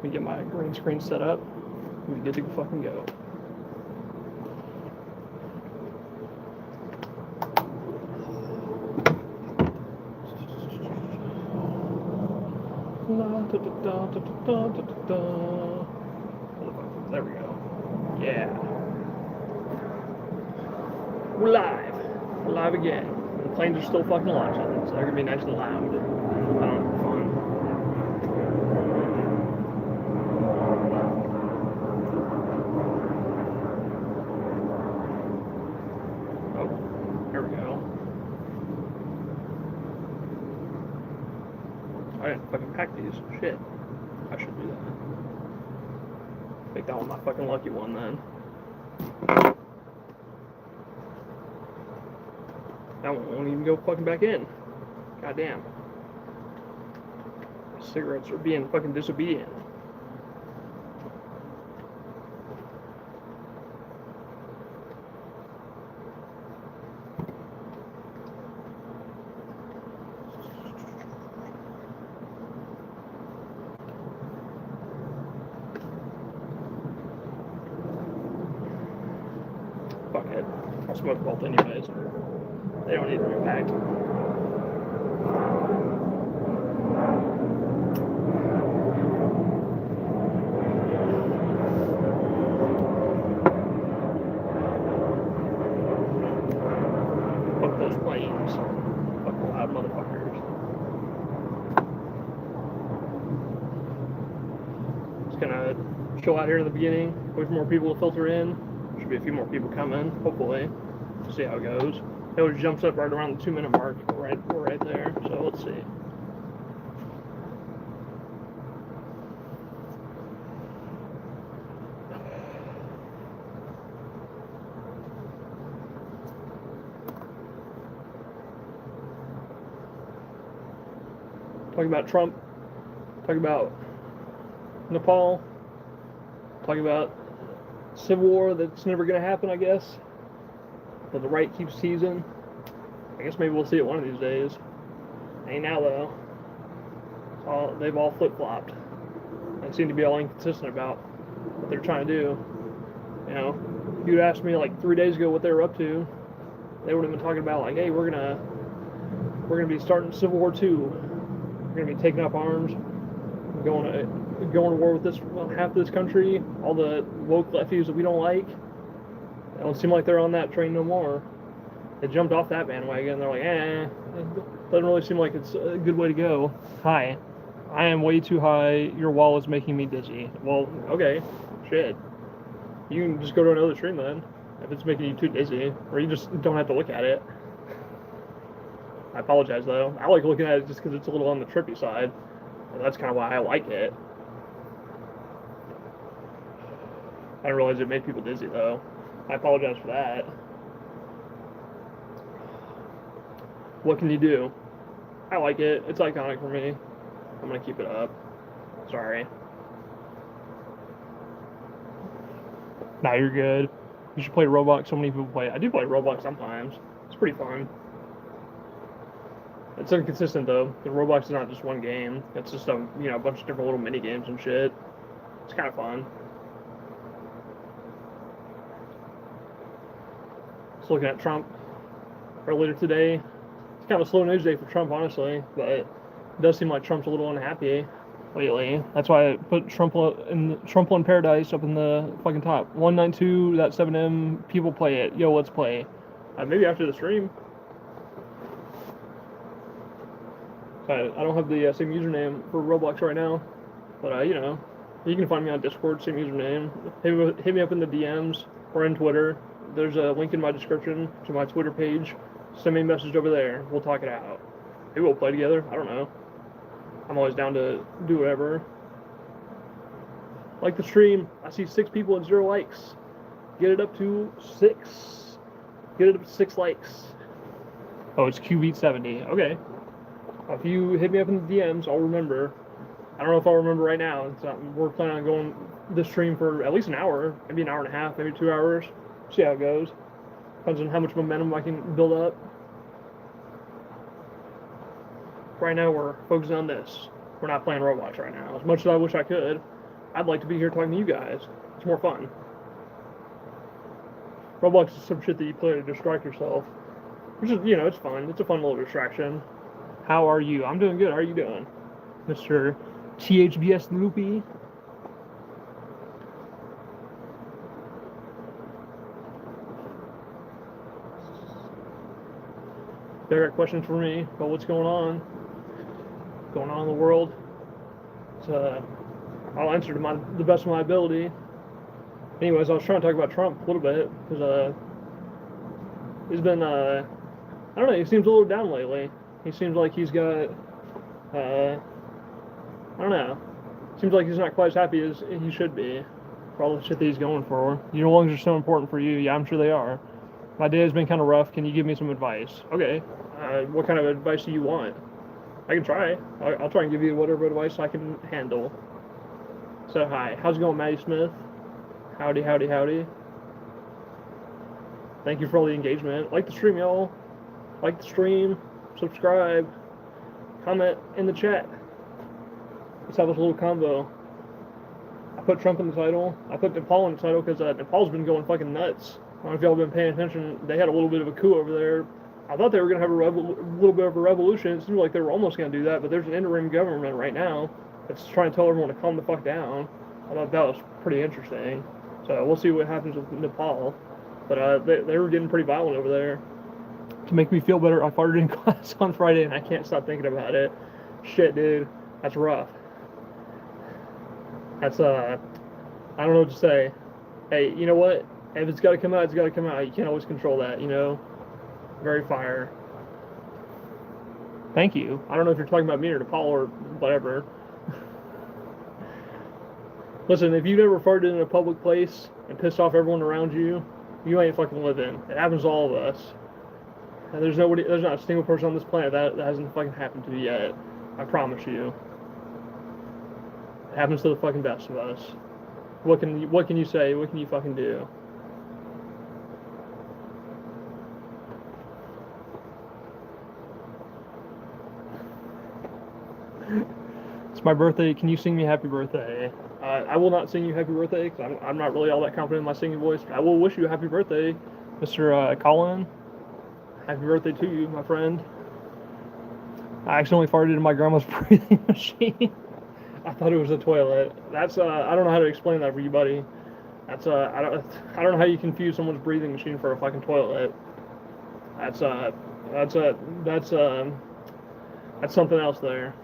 me get my green screen set up. We good to fucking go. There we go. Yeah. We're live. We're live again. The planes are still fucking launching, so they're gonna be nice and loud. Fun. Oh, here we go. I didn't fucking pack these. Shit. I should do that. Make that one my fucking lucky one then. That one won't even go fucking back in. Goddamn. Cigarettes are being fucking disobedient. Fuck it. I'll smoke both anyways. They don't need to be packed. Fuck those planes. Fuck the loud motherfuckers. Just gonna chill out here in the beginning. Wait for more people to filter in. Should be a few more people coming, hopefully. See how it goes. It always jumps up right around the 2-minute mark. We're right there. So let's see. Talking about Trump. Talking about Nepal. Talking about civil war that's never going to happen, I guess. But the right keeps teasing. I guess maybe we'll see it one of these days. Ain't now though. They've all flip-flopped. They seem to be all inconsistent about what they're trying to do. You know, if you'd asked me like 3 days ago what they were up to, they would have been talking about like, hey, we're gonna be starting Civil War II. We're gonna be taking up arms, going to war with half of this country. All the woke lefties that we don't like. It don't seem like they're on that train no more. They jumped off that bandwagon. They're like, it doesn't really seem like it's a good way to go. Hi, I am way too high. Your wall is making me dizzy. Well, okay, shit. You can just go to another stream then, if it's making you too dizzy, or you just don't have to look at it. I apologize though. I like looking at it just because it's a little on the trippy side. And that's kind of why I like it. I didn't realize it made people dizzy though. I apologize for that. What can you do? I like it. It's iconic for me. I'm gonna keep it up. Sorry. Nah, you're good. You should play Roblox. So many people play it. I do play Roblox sometimes. It's pretty fun. It's inconsistent though. The Roblox is not just one game. It's just a bunch of different little mini games and shit. It's kind of fun. Just looking at Trump earlier today. It's kind of a slow news day for Trump, honestly, but it does seem like Trump's a little unhappy lately. That's why I put Trumpble in Paradise up in the fucking top. 192.7M, people play it. Yo, let's play. Maybe after the stream. I don't have the same username for Roblox right now, but you can find me on Discord, same username. Hit me up in the DMs or in Twitter. There's a link in my description to my Twitter page. Send me a message over there. We'll talk it out. Maybe we'll play together. I don't know. I'm always down to do whatever. Like the stream. I see 6 people and 0 likes. Get it up to 6. Get it up to 6 likes. Oh, it's QB70. Okay. If you hit me up in the DMs, I'll remember. I don't know if I'll remember right now. We're planning on going this stream for at least an hour, maybe an hour and a half, maybe 2 hours. See how it goes. Depends on how much momentum I can build up. Right now, we're focusing on this. We're not playing Roblox right now. As much as I wish I could, I'd like to be here talking to you guys. It's more fun. Roblox is some shit that you play to distract yourself. Which is, it's fun. It's a fun little distraction. How are you? I'm doing good. How are you doing? Mr. THBS Loopy? They got questions for me about what's going on in the world. So, I'll answer to the best of my ability. Anyways, I was trying to talk about Trump a little bit because he's been I don't know. He seems a little down lately. He seems like he's got I don't know. Seems like he's not quite as happy as he should be for all the shit that he's going for. Your lungs are so important for you. Yeah, I'm sure they are. My day has been kind of rough. Can you give me some advice? Okay. What kind of advice do you want? I can try. I'll try and give you whatever advice I can handle. So, hi. How's it going, Maddie Smith? Howdy, howdy, howdy. Thank you for all the engagement. Like the stream, y'all. Like the stream. Subscribe. Comment in the chat. Let's have this little combo. I put Trump in the title. I put Nepal in the title because Nepal's been going fucking nuts. I don't know if y'all have been paying attention. They had a little bit of a coup over there. I thought they were going to have a little bit of a revolution. It seemed like they were almost going to do that, but there's an interim government right now that's trying to tell everyone to calm the fuck down. I thought that was pretty interesting. So we'll see what happens with Nepal. But they were getting pretty violent over there. To make me feel better, I farted in class on Friday, and I can't stop thinking about it. Shit, dude. That's rough. That's, I don't know what to say. Hey, you know what? If it's got to come out, it's got to come out. You can't always control that, Very fire. Thank you. I don't know if you're talking about me or Nepal or whatever. Listen, if you've ever farted in a public place and pissed off everyone around you, you ain't fucking living. It happens to all of us. And there's not a single person on this planet that hasn't fucking happened to yet. I promise you. It happens to the fucking best of us. What can you say? What can you fucking do? It's my birthday. Can you sing me happy birthday? I will not sing you happy birthday because I'm not really all that confident in my singing voice. But I will wish you a happy birthday, Mr. Colin. Happy birthday to you, my friend. I accidentally farted in my grandma's breathing machine. I thought it was a toilet. That's I don't know how to explain that for you, buddy. That's I don't know how you confuse someone's breathing machine for a fucking toilet. That's something else there.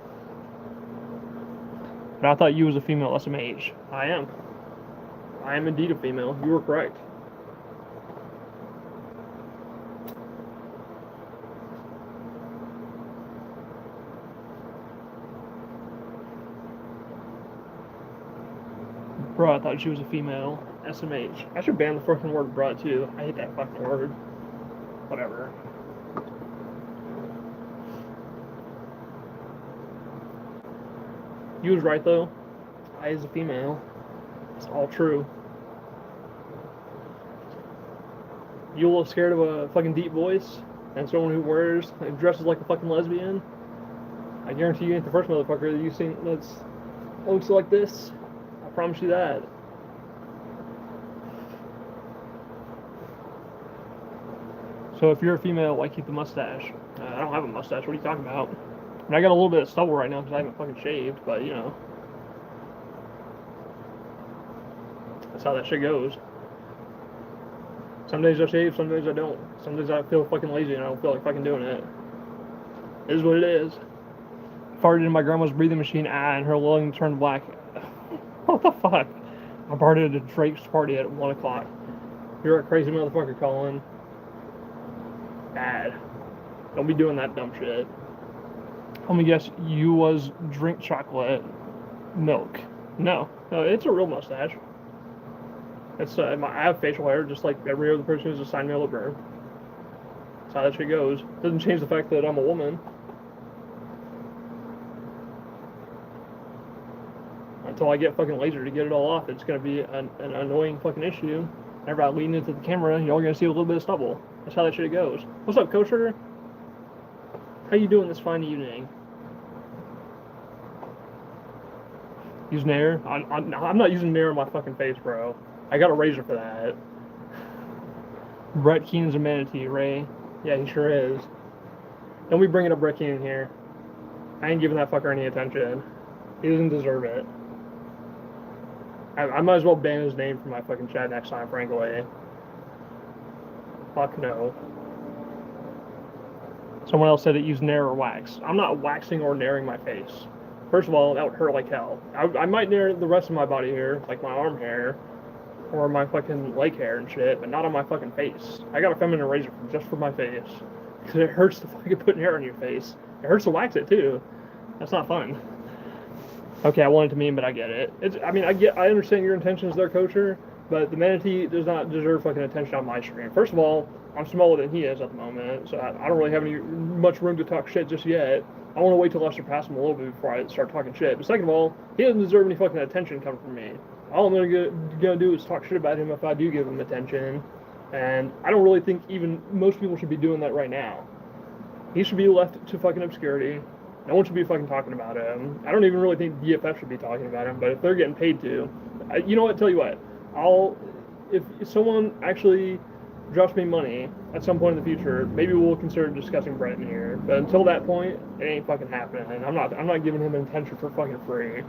But I thought you was a female SMH. I am. I am indeed a female. You were correct. Bro, I thought she was a female SMH. I should ban the fucking word bro too. I hate that fucking word. Whatever. You was right though. I is a female. It's all true. You a little scared of a fucking deep voice and someone who wears and dresses like a fucking lesbian? I guarantee you ain't the first motherfucker that you've seen that looks like this. I promise you that. So if you're a female, why keep the mustache? I don't have a mustache. What are you talking about? I mean, I got a little bit of stubble right now because I haven't fucking shaved, but that's how that shit goes. Some days I shave, some days I don't. Some days I feel fucking lazy and I don't feel like fucking doing it. It is what it is. Farted in my grandma's breathing machine, and her lung turned black. What the fuck? I farted at a Drake's party at 1 o'clock. You're a crazy motherfucker, Colin. Bad. Don't be doing that dumb shit. Let me guess, you was drink chocolate milk. No, it's a real mustache. It's I have facial hair just like every other person who's assigned male at birth. That's how that shit goes. Doesn't change the fact that I'm a woman. Until I get fucking laser to get it all off, it's gonna be an annoying fucking issue. Whenever I lean into the camera, y'all gonna see a little bit of stubble. That's how that shit goes. What's up, Kosher? How you doing this fine evening? Use Nair? I'm not using Nair on my fucking face, bro. I got a razor for that. Brett Keenan's a manatee, Ray. Yeah, he sure is. Don't be bringing up Brett Keenan here. I ain't giving that fucker any attention. He doesn't deserve it. I might as well ban his name from my fucking chat next time, frankly. Fuck no. Someone else said it used Nair or wax. I'm not waxing or nairing my face. First of all, that would hurt like hell. I might nair the rest of my body hair, like my arm hair, or my fucking leg hair and shit, but not on my fucking face. I got a feminine razor just for my face. Because it hurts to fucking put hair on your face. It hurts to wax it too. That's not fun. Okay, I wanted to meme, but I get it. I understand your intentions there, Coacher, but the manatee does not deserve fucking attention on my stream. First of all, I'm smaller than he is at the moment, so I don't really have much room to talk shit just yet. I want to wait till I surpass him a little bit before I start talking shit. But second of all, he doesn't deserve any fucking attention coming from me. All I'm gonna do is talk shit about him if I do give him attention, and I don't really think even most people should be doing that right now. He should be left to fucking obscurity. No one should be fucking talking about him. I don't even really think DFF should be talking about him, but if they're getting paid to, you know what? Tell you what, if someone actually drops me money at some point in the future, maybe we'll consider discussing Brett in here. But until that point, it ain't fucking happening. And I'm not giving him attention for fucking free.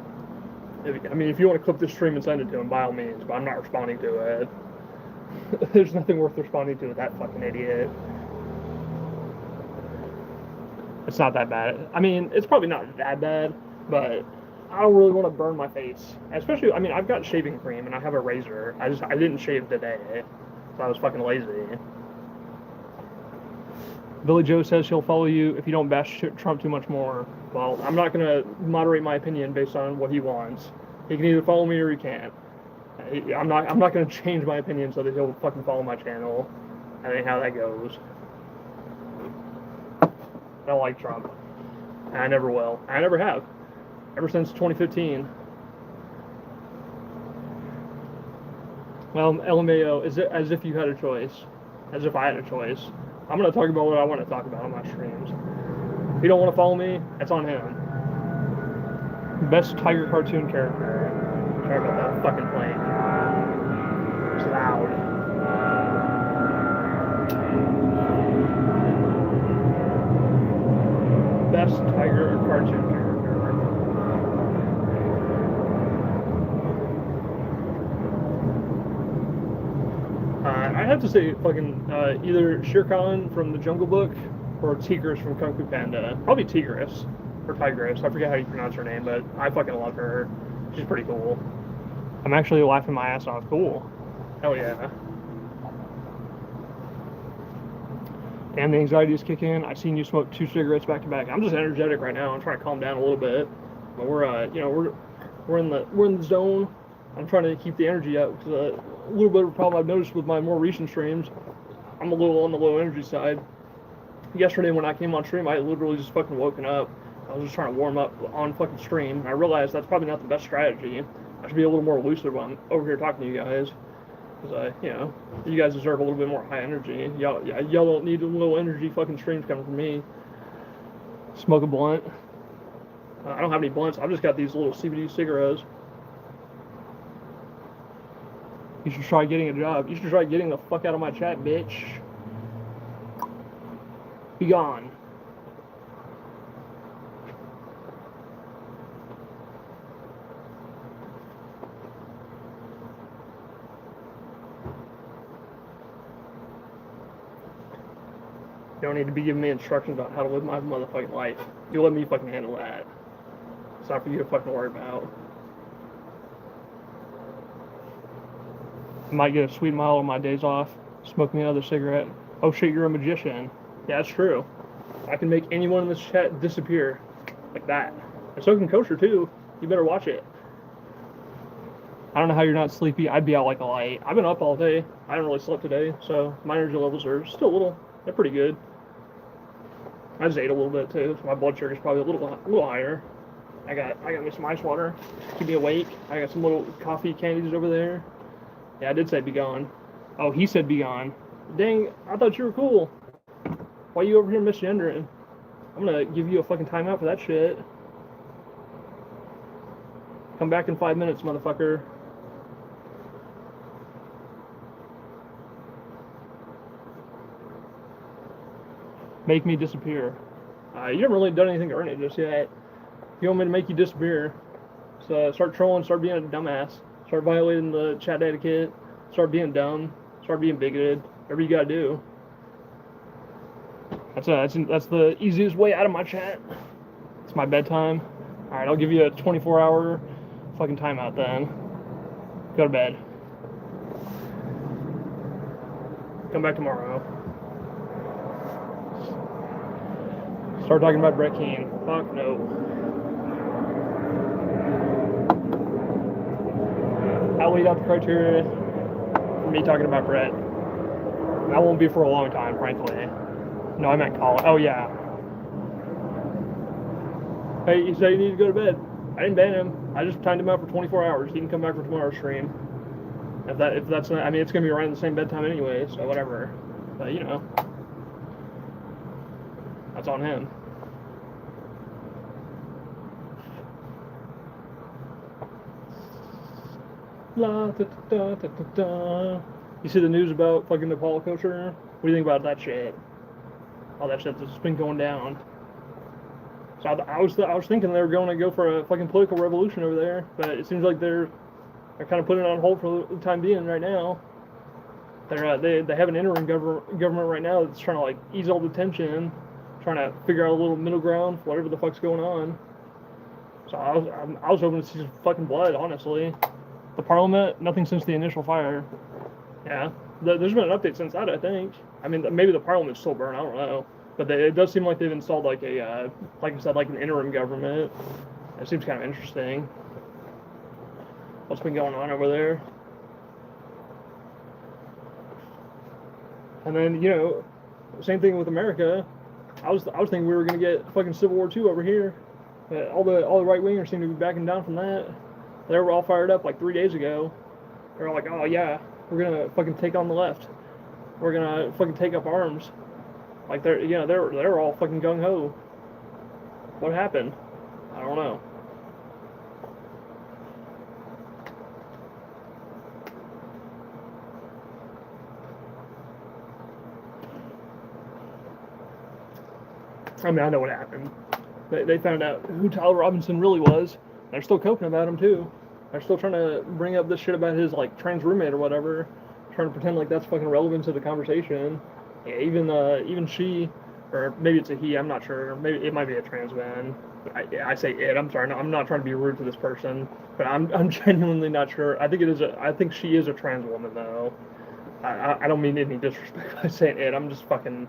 If you want to clip this stream and send it to him, by all means, but I'm not responding to it. There's nothing worth responding to with that fucking idiot. It's not that bad. It's probably not that bad, but I don't really want to burn my face. Especially, I've got shaving cream and I have a razor. I didn't shave today, so I was fucking lazy. Billy Joe says he'll follow you if you don't bash Trump too much more. Well, I'm not going to moderate my opinion based on what he wants. He can either follow me or he can't. I'm not going to change my opinion so that he'll fucking follow my channel. I think how that goes. I don't like Trump. And I never will. I never have. Ever since 2015. Well, LMAO, as if you had a choice. As if I had a choice. I'm going to talk about what I want to talk about on my streams. If you don't want to follow me, that's on him. Best Tiger cartoon character. Sorry about that fucking plane. It's loud. Best Tiger cartoon character. I have to say fucking either Shere Khan from the Jungle Book or Tigress from Kung Fu Panda. Probably Tigress or Tigress. I forget how you pronounce her name, but I fucking love her. She's pretty cool. I'm actually laughing my ass off. Cool. Hell yeah. Damn, the anxiety is kicking in. I've seen you smoke 2 cigarettes back to back. I'm just energetic right now. I'm trying to calm down a little bit, but we're in the zone. I'm trying to keep the energy up because a little bit of a problem I've noticed with my more recent streams, I'm a little on the low energy side. Yesterday when I came on stream, I literally just fucking woken up. I was just trying to warm up on fucking stream, and I realized that's probably not the best strategy. I should be a little more elusive on over here talking to you guys. Because, you guys deserve a little bit more high energy. Y'all don't need a low energy fucking streams coming from me. Smoke a blunt. I don't have any blunts. I've just got these little CBD cigarettes. You should try getting a job. You should try getting the fuck out of my chat, bitch. Be gone. You don't need to be giving me instructions on how to live my motherfucking life. You let me fucking handle that. It's not for you to fucking worry about. I might get a sweet mile on my days off, smoke me another cigarette. Oh shit, you're a magician. Yeah, that's true. I can make anyone in this chat disappear. Like that. And so can Kosher too. You better watch it. I don't know how you're not sleepy. I'd be out like a light. I've been up all day. I haven't really slept today, so my energy levels are still a little, they're pretty good. I just ate a little bit too, so my blood sugar is probably a little higher. I got me some ice water, keep me awake. I got some little coffee candies over there. Yeah, I did say be gone. Oh, he said be gone. Dang, I thought you were cool. Why you over here misgendering? I'm gonna give you a fucking timeout for that shit. Come back in 5 minutes, motherfucker. Make me disappear. You haven't really done anything to earn it just yet. You want me to make you disappear? So start trolling, start being a dumbass, start violating the chat etiquette, start being dumb, start being bigoted. Whatever you gotta do. That's the easiest way out of my chat. It's my bedtime. All right, I'll give you a 24-hour fucking timeout then. Go to bed. Come back tomorrow. Start talking about Brett Keane. Fuck no. I'll lead out the criteria for me talking about Brett. That won't be for a long time, frankly. No, I meant Colin. Oh, yeah. Hey, he said he needed to go to bed. I didn't ban him. I just timed him out for 24 hours. He can come back for tomorrow's stream. If that's not, I mean, it's gonna be around the same bedtime anyway, so whatever. But you know, that's on him. La da da da da da. You see the news about fucking Nepal kosher? What do you think about that shit? All that shit that's been going down. So I was thinking they were going to go for a fucking political revolution over there, but it seems like they're kind of putting it on hold for the time being right now. They have an interim government right now that's trying to like ease all the tension, trying to figure out a little middle ground for whatever the fuck's going on. So I was hoping to see some fucking blood, honestly. The parliament, nothing since the initial fire. Yeah, there's been an update since that, I think. I mean, maybe the parliament's still burning, I don't know. But it does seem like they've installed like a, like I said, like an interim government. It seems kind of interesting. What's been going on over there? And then, you know, same thing with America. I was thinking we were gonna get fucking Civil War II over here. All the right wingers seem to be backing down from that. They were all fired up like 3 days ago. They were like, oh yeah, we're gonna fucking take on the left. We're gonna fucking take up arms. Like they're all fucking gung ho. What happened? I don't know. I mean, I know what happened. They found out who Tyler Robinson really was. They're still coping about him too. They're still trying to bring up this shit about his like trans roommate or whatever, trying to pretend like that's fucking relevant to the conversation. Yeah, even she, or maybe it's a he. I'm not sure. Maybe it might be a trans man. I say it. I'm sorry. No, I'm not trying to be rude to this person, but I'm genuinely not sure. I think she is a trans woman though. I don't mean any disrespect by saying it. I'm just fucking.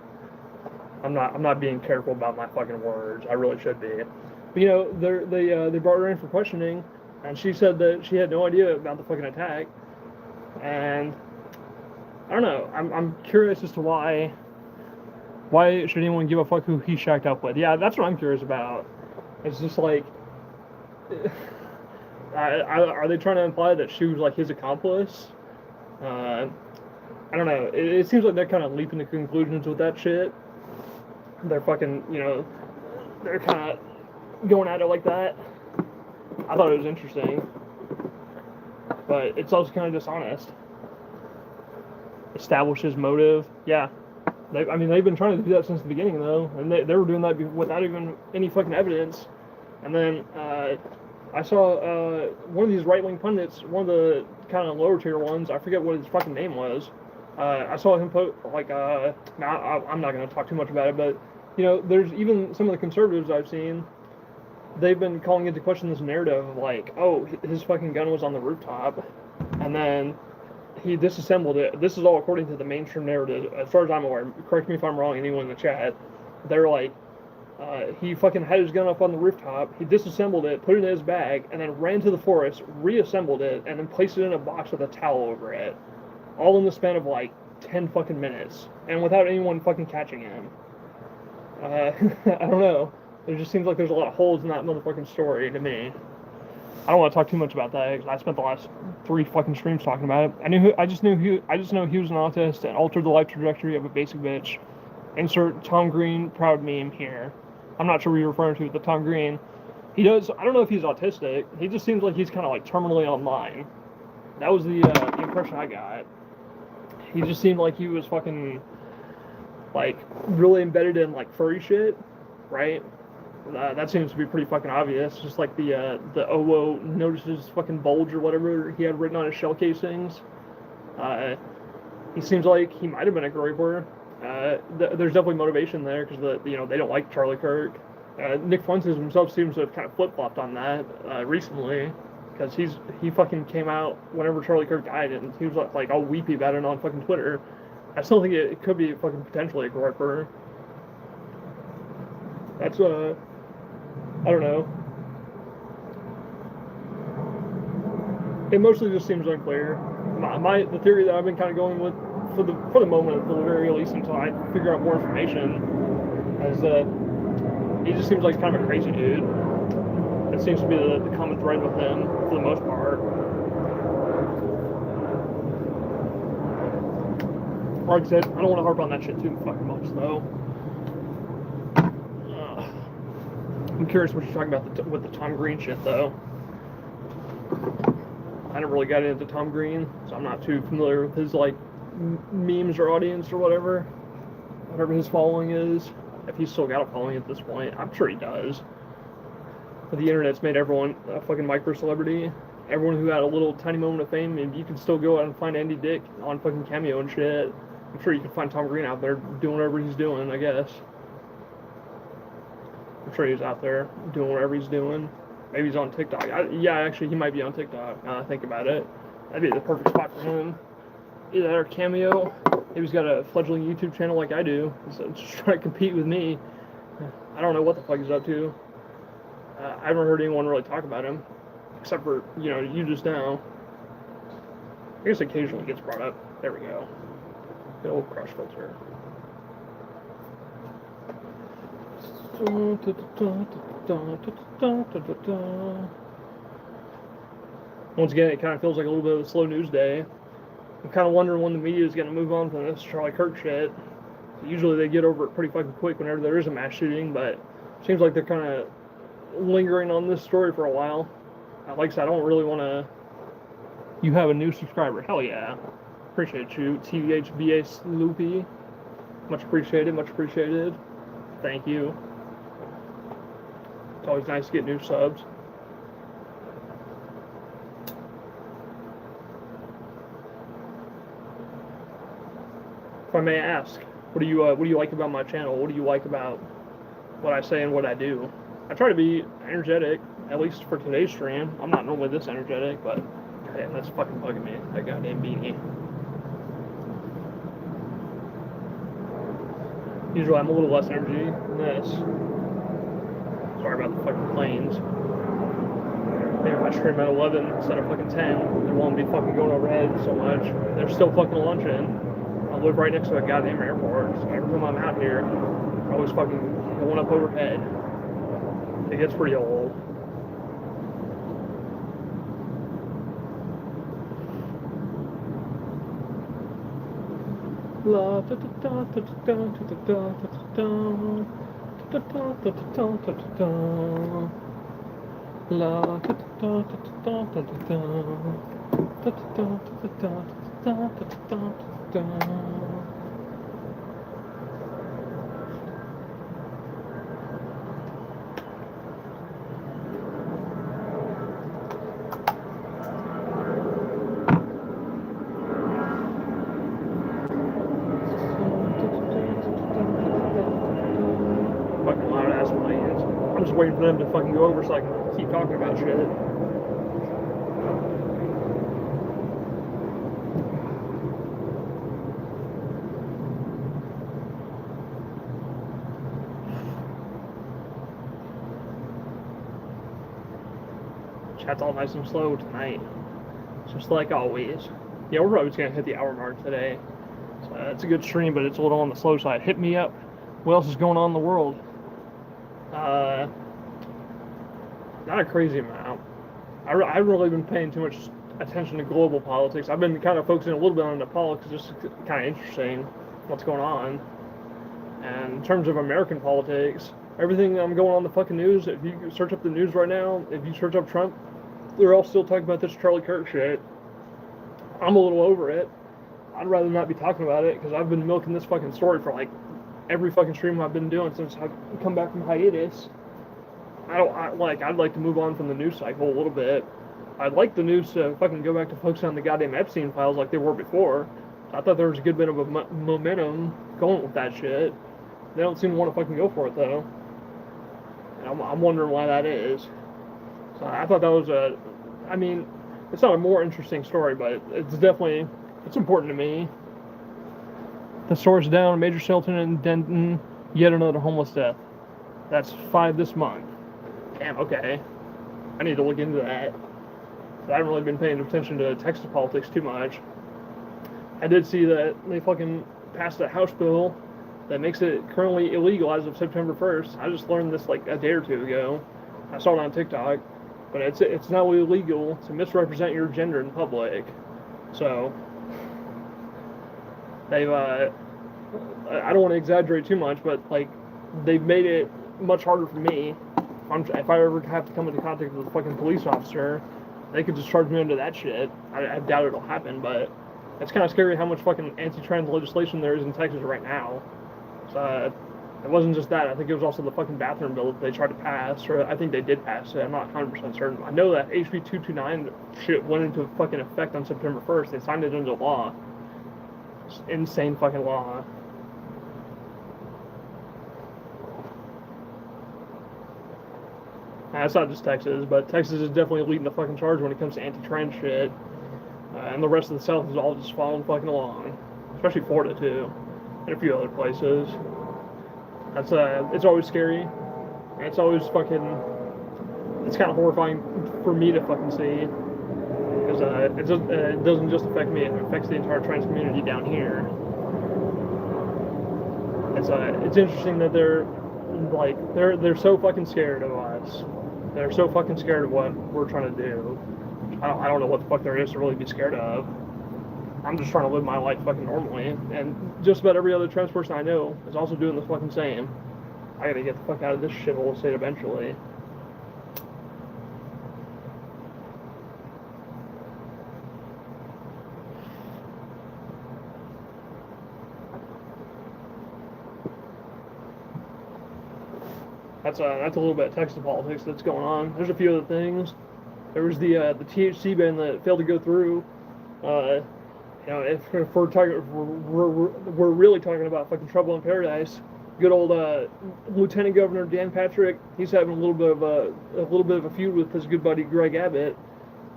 I'm not being careful about my fucking words. I really should be. But, you know, they brought her in for questioning, and she said that she had no idea about the fucking attack. And I don't know. I'm curious as to why should anyone give a fuck who he shacked up with? Yeah, that's what I'm curious about. It's just like, are they trying to imply that she was like his accomplice? I don't know. It seems like they're kind of leaping to conclusions with that shit. They're fucking, you know, they're kind of going at it like that. I thought it was interesting. But it's also kind of dishonest. Establish his motive. Yeah. They've been trying to do that since the beginning, though. And they were doing that without even any fucking evidence. And then I saw one of these right-wing pundits, one of the kind of lower-tier ones, I forget what his fucking name was. I saw him put, like, now I'm not going to talk too much about it, but, you know, there's even some of the conservatives I've seen, they've been calling into question this narrative of, like, oh, his fucking gun was on the rooftop, and then he disassembled it. This is all according to the mainstream narrative, as far as I'm aware. Correct me if I'm wrong, anyone in the chat. They're like, he fucking had his gun up on the rooftop, he disassembled it, put it in his bag, and then ran to the forest, reassembled it, and then placed it in a box with a towel over it. All in the span of like 10 fucking minutes, and without anyone fucking catching him. I don't know. It just seems like there's a lot of holes in that motherfucking story to me. I don't want to talk too much about that because I spent the last 3 fucking streams talking about it. I just know he was an autist and altered the life trajectory of a basic bitch. Insert Tom Green proud meme here. I'm not sure what you're referring to with the Tom Green, He does. I don't know if he's autistic. He just seems like he's kind of like terminally online. That was the impression I got. He just seemed like he was fucking like really embedded in like furry shit, right? That seems to be pretty fucking obvious. Just like the OWO notices fucking bulge or whatever he had written on his shell casings. Uh, he seems like he might have been a groiper. There's definitely motivation there because they don't like Charlie Kirk. Nick Fuentes himself seems to have kind of flip flopped on that recently because he fucking came out whenever Charlie Kirk died and he was like all weepy about it on fucking Twitter. I still think it could be fucking potentially a groiper. That's I don't know. It mostly just seems unclear. The theory that I've been kind of going with for the moment, at the very least, until I figure out more information, is that he just seems like kind of a crazy dude. It seems to be the common thread with him for the most part. Like I said, I don't want to harp on that shit too fucking much, though. I'm curious what you're talking about with the Tom Green shit, though. I never really got into Tom Green, so I'm not too familiar with his like memes or audience or whatever his following is. If he's still got a following at this point, I'm sure he does. But the internet's made everyone a fucking micro celebrity. Everyone who had a little tiny moment of fame, and you can still go out and find Andy Dick on fucking Cameo and shit. I'm sure you can find Tom Green out there doing whatever he's doing, I guess. I'm sure he's out there doing whatever he's doing. Maybe he's on TikTok. Actually, he might be on TikTok, now that I think about it. That'd be the perfect spot for him. Either that or Cameo. Maybe he's got a fledgling YouTube channel like I do. So just trying to compete with me. I don't know what the fuck he's up to. I haven't heard anyone really talk about him. Except for, you just now. I guess occasionally gets brought up. There we go. Good old crush filter. Once again, it kind of feels like a little bit of a slow news day. I'm kind of wondering when the media is going to move on from this Charlie Kirk shit. Usually they get over it pretty fucking quick whenever there is a mass shooting, but it seems like they're kind of lingering on this story for a while. Like I said, I don't really want to... You have a new subscriber. Hell yeah. Appreciate you. TVHBA Sloopy. Much appreciated, much appreciated. Thank you. It's always nice to get new subs. If I may ask, what do you like about my channel? What do you like about what I say and what I do? I try to be energetic, at least for today's stream. I'm not normally this energetic, but damn, that's fucking bugging me. That goddamn beanie. Usually I'm a little less energy than this. Sorry about the fucking planes. Maybe if I stream at 11 instead of fucking 10, they won't be fucking going overhead so much. They're still fucking launching. I live right next to a goddamn airport, so every time I'm out here, I'm always fucking going up overhead. It gets pretty old. La da da da da da da da da da da. La da da da da da da da. Fucking loud ass planes. I'm just waiting for them to fucking go over so I can keep talking about shit. Chat's all nice and slow tonight. Just like always. Yeah, we're probably just gonna hit the hour mark today. So it's a good stream, but it's a little on the slow side. Hit me up. What else is going on in the world? Not a crazy amount. I haven't really been paying too much attention to global politics. I've been kind of focusing a little bit on Nepal because it's just kind of interesting what's going on. And in terms of American politics, Everything I'm going on the fucking news, if you search up the news right now, if you search up Trump, they're all still talking about this Charlie Kirk shit. I'm a little over it. I'd rather not be talking about it because I've been milking this fucking story for like every fucking stream I've been doing since I've come back from hiatus. I'd like to move on from the news cycle a little bit. I'd like the news to fucking go back to focus on the goddamn Epstein files like they were before. I thought there was a good bit of a momentum going with that shit. They don't seem to want to fucking go for it though. And I'm wondering why that is. So I thought that was I mean, it's not a more interesting story, but it's important to me. The store's down, Major Shelton and Denton, yet another homeless death. That's 5 this month. Damn, okay. I need to look into that. I haven't really been paying attention to Texas politics too much. I did see that they fucking passed a House bill that makes it currently illegal as of September 1st. I just learned this like a day or two ago. I saw it on TikTok. But it's now illegal to misrepresent your gender in public. So they've I don't want to exaggerate too much, but like they've made it much harder for me. If I ever have to come into contact with a fucking police officer, they could just charge me under that shit. I doubt it'll happen, but it's kind of scary how much fucking anti-trans legislation there is in Texas right now. So it wasn't just that. I think it was also the fucking bathroom bill that they tried to pass, or I think they did pass it. I'm not 100% certain. I know that HB 229 shit went into fucking effect on September 1st. They signed it into law. It's insane fucking law. It's not just Texas, but Texas is definitely leading the fucking charge when it comes to anti-trans shit. And the rest of the South is all just following fucking along. Especially Florida, too. And a few other places. It's always scary. And it's always fucking, it's kind of horrifying for me to fucking see. Because it doesn't just affect me, it affects the entire trans community down here. It's interesting that they're so fucking scared of us. They're so fucking scared of what we're trying to do. I don't know what the fuck there is to really be scared of. I'm just trying to live my life fucking normally, and just about every other trans person I know is also doing the fucking same. I gotta get the fuck out of this shithole state eventually. That's a little bit of Texas politics that's going on. There's a few other things. There was the THC ban that failed to go through. If we're talking, we're really talking about fucking trouble in paradise. Good old Lieutenant Governor Dan Patrick. He's having a little bit of a feud with his good buddy Greg Abbott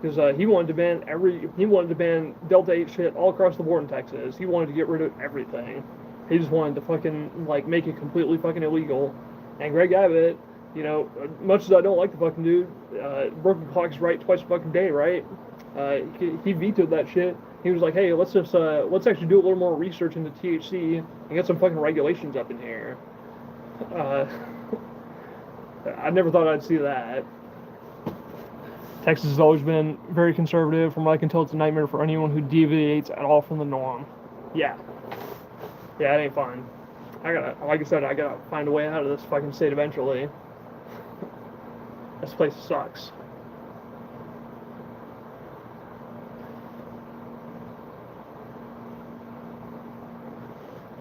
because he wanted to ban Delta 8 shit all across the board in Texas. He wanted to get rid of everything. He just wanted to fucking like make it completely fucking illegal. And Greg Abbott, much as I don't like the fucking dude, broken clock is right twice a fucking day, right? He vetoed that shit. He was like, hey, let's actually do a little more research into THC and get some fucking regulations up in here. I never thought I'd see that. Texas has always been very conservative. From what I can tell, it's a nightmare for anyone who deviates at all from the norm. Yeah, it ain't fun. I gotta find a way out of this fucking state eventually. This place sucks.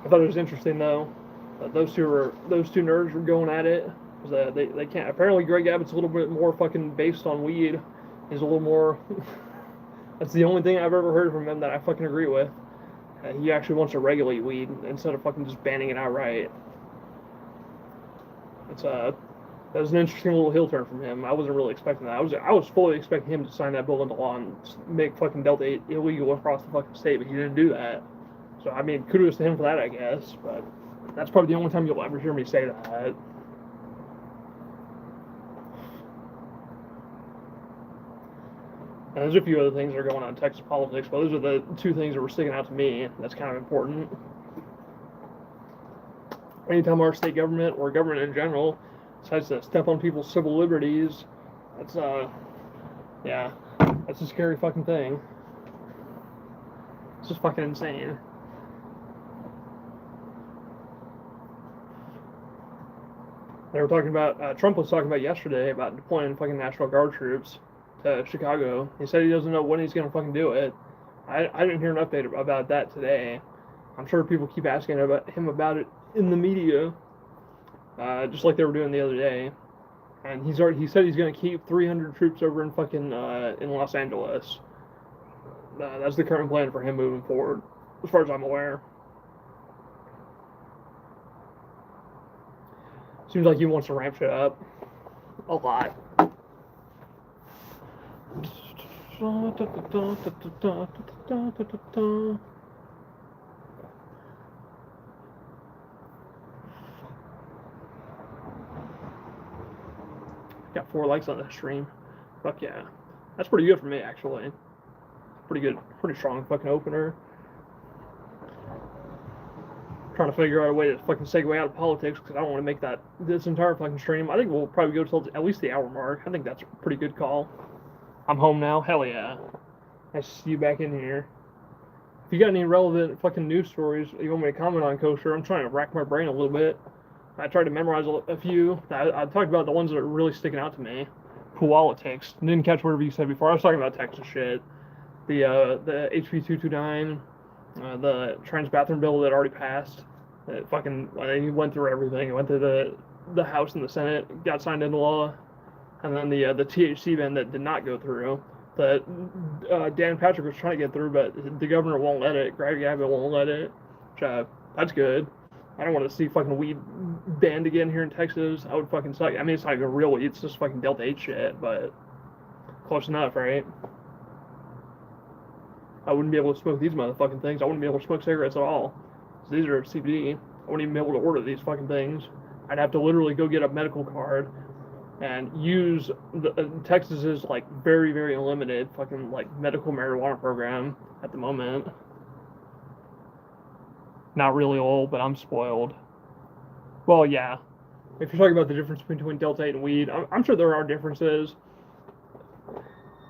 I thought it was interesting though that those two nerds were going at it. They can't. Apparently, Greg Abbott's a little bit more fucking based on weed. He's a little more. That's the only thing I've ever heard from him that I fucking agree with. He actually wants to regulate weed instead of fucking just banning it outright. That was an interesting little heel turn from him. I wasn't really expecting that. I was fully expecting him to sign that bill into law and make fucking Delta 8 illegal across the fucking state, but he didn't do that. So I mean, kudos to him for that, I guess. But that's probably the only time you'll ever hear me say that. And there's a few other things that are going on in Texas politics, but those are the two things that were sticking out to me. That's kind of important. Anytime our state government or government in general decides to step on people's civil liberties, that's a scary fucking thing. It's just fucking insane. They were talking about, Trump was talking about yesterday about deploying fucking National Guard troops to Chicago. He said he doesn't know when he's going to fucking do it. I didn't hear an update about that today. I'm sure people keep asking him about it in the media, just like they were doing the other day. And he said he's going to keep 300 troops over in fucking in Los Angeles. That's the current plan for him moving forward, as far as I'm aware. Seems like he wants to ramp shit up a lot. Got 4 likes on the stream. Fuck yeah. That's pretty good for me, actually. Pretty good, pretty strong fucking opener. Trying to figure out a way to fucking segue out of politics because I don't want to make this entire fucking stream. I think we'll probably go till at least the hour mark. I think that's a pretty good call. I'm home now. Hell yeah. Nice to see you back in here. If you got any relevant fucking news stories you want me to comment on, Kosher, I'm trying to rack my brain a little bit. I tried to memorize a few. I talked about the ones that are really sticking out to me. Politics. Didn't catch whatever you said before. I was talking about Texas shit. The HB 229. The trans bathroom bill that already passed. It fucking, he went through everything. It went through the House and the Senate, got signed into law, and then the THC ban that did not go through. That Dan Patrick was trying to get through, but the governor won't let it. Greg Abbott won't let it. Which, that's good. I don't want to see fucking weed banned again here in Texas. That would fucking suck. I mean, it's not even real weed. It's just fucking Delta 8 shit, but close enough, right? I wouldn't be able to smoke these motherfucking things. I wouldn't be able to smoke cigarettes at all. These are CBD. I wouldn't even be able to order these fucking things. I'd have to literally go get a medical card and use Texas's like very, very limited fucking like medical marijuana program at the moment. Not really old, but I'm spoiled. Well, yeah. If you're talking about the difference between Delta 8 and weed, I'm sure there are differences.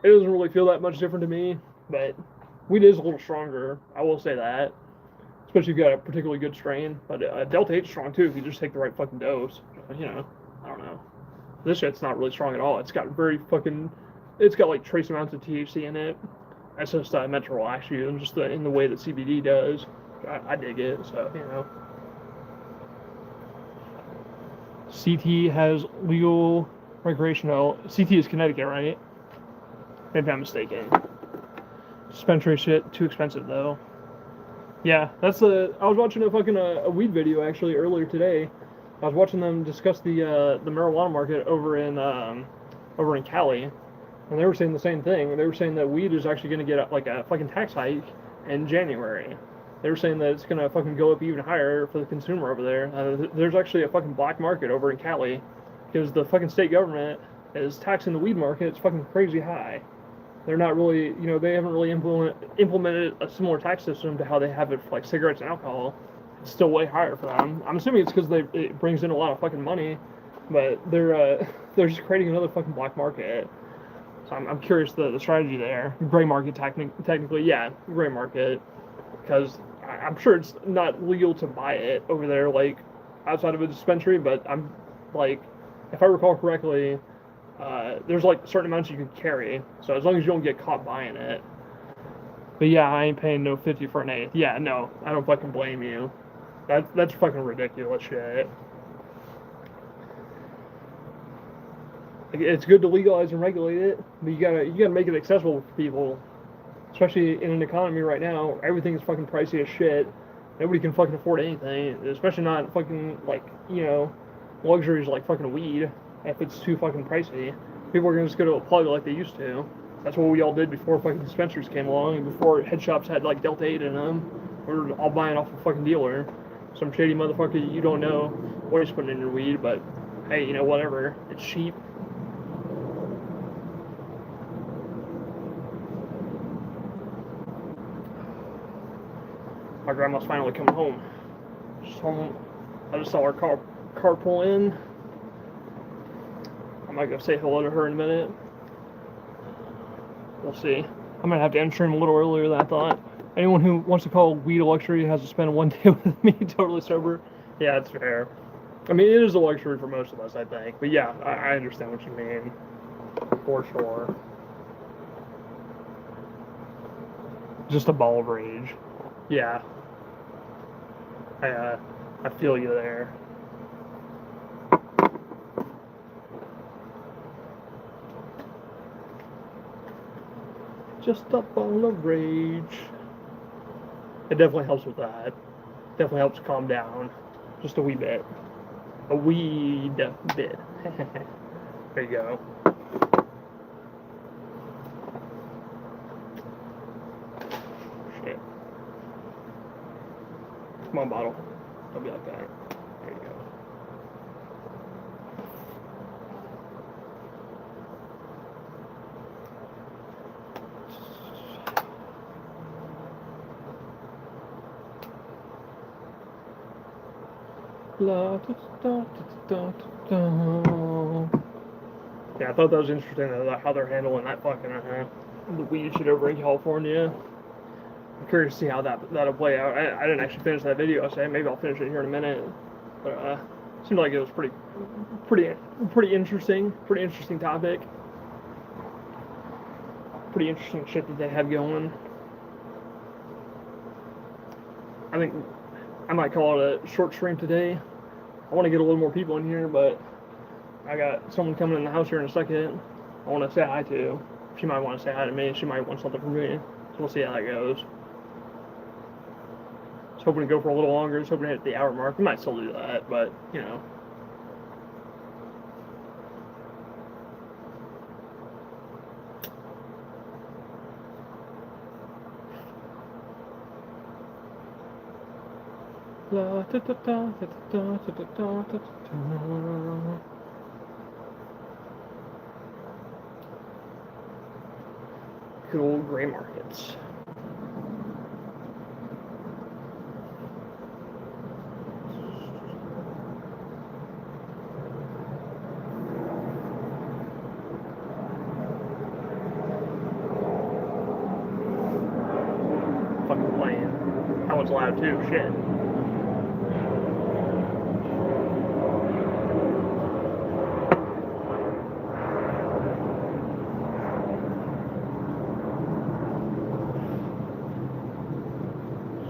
It doesn't really feel that much different to me, but weed is a little stronger, I will say that. Especially if you got a particularly good strain. But Delta 8's strong too if you just take the right fucking dose. You know, I don't know. This shit's not really strong at all. It's got it's got like trace amounts of THC in it. That's just meant to relax you, and just in the way that CBD does. I dig it, so, you know. CT has legal recreational. CT is Connecticut, right? Maybe I'm mistaken. Dispensary shit, too expensive though. Yeah, I was watching a weed video actually earlier today. I was watching them discuss the marijuana market over in Cali, and they were saying the same thing. They were saying that weed is actually going to get like a fucking tax hike in January. They were saying that it's going to fucking go up even higher for the consumer over there. There's actually a fucking black market over in Cali because the fucking state government is taxing the weed market. It's fucking crazy high. They're not really, they haven't really implemented a similar tax system to how they have it for like cigarettes and alcohol. It's still way higher for them. I'm assuming it's because it brings in a lot of fucking money, but they're just creating another fucking black market. So I'm curious the strategy there. Gray market technically, yeah, gray market, because I'm sure it's not legal to buy it over there, like outside of a dispensary. But I'm like, if I recall correctly, there's like certain amounts you can carry. So as long as you don't get caught buying it. But yeah, I ain't paying no 50 for an eighth. Yeah, no, I don't fucking blame you. That's fucking ridiculous shit. Like, it's good to legalize and regulate it, but you gotta make it accessible for people. Especially in an economy right now, everything is fucking pricey as shit. Nobody can fucking afford anything, especially not fucking like, luxuries like fucking weed. If it's too fucking pricey, people are gonna just go to a plug like they used to. That's what we all did before fucking dispensaries came along, and before head shops had like Delta 8 in them. We were all buying off a fucking dealer, some shady motherfucker you don't know what he's putting in your weed, but hey, whatever, it's cheap. My grandma's finally coming home. She's home. I just saw her car pull in. I might go say hello to her in a minute. We'll see. I might have to end stream a little earlier than I thought. Anyone who wants to call weed a luxury has to spend one day with me totally sober. Yeah, that's fair. I mean, it is a luxury for most of us, I think. But yeah, I understand what you mean. For sure. Just a ball of rage. Yeah. I feel you there. Just a ball of rage. It definitely helps with that. Definitely helps calm down. Just a wee bit. A wee bit. There you go. Shit. Come on, bottle. Don't be like that. There you go. La, da, da, da, da. Yeah, I thought that was interesting how they're handling that fucking the weed shit over in California. I'm curious to see how that'll play out. I didn't actually finish that video. So maybe I'll finish it here in a minute. But seemed like it was pretty interesting. Pretty interesting topic. Pretty interesting shit that they have going. I think I might call it a short stream today. I want to get a little more people in here, but I got someone coming in the house here in a second. I want to say hi to. She might want to say hi to me. She might want something from me. So we'll see how that goes. I was hoping to go for a little longer. I was hoping to hit the hour mark. We might still do that, but you know. La, da, da, da, da, da, da, da, da, da. Good old gray markets. Fucking playing. That one's loud too, shit.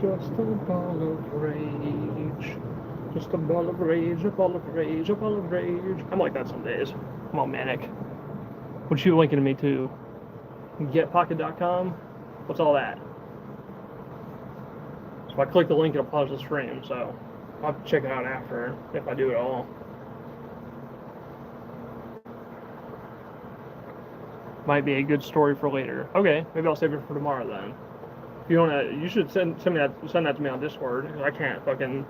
Just a ball of rage. Just a ball of rage, a ball of rage, a ball of rage. I'm like that some days. I'm all manic. What you linking to me to? Getpocket.com? What's all that? So I click the link, it'll pause the stream, so I'll have to check it out after, if I do it all. Might be a good story for later. Okay, maybe I'll save it for tomorrow then. If you wanna, you should send that to me on Discord. I can't fucking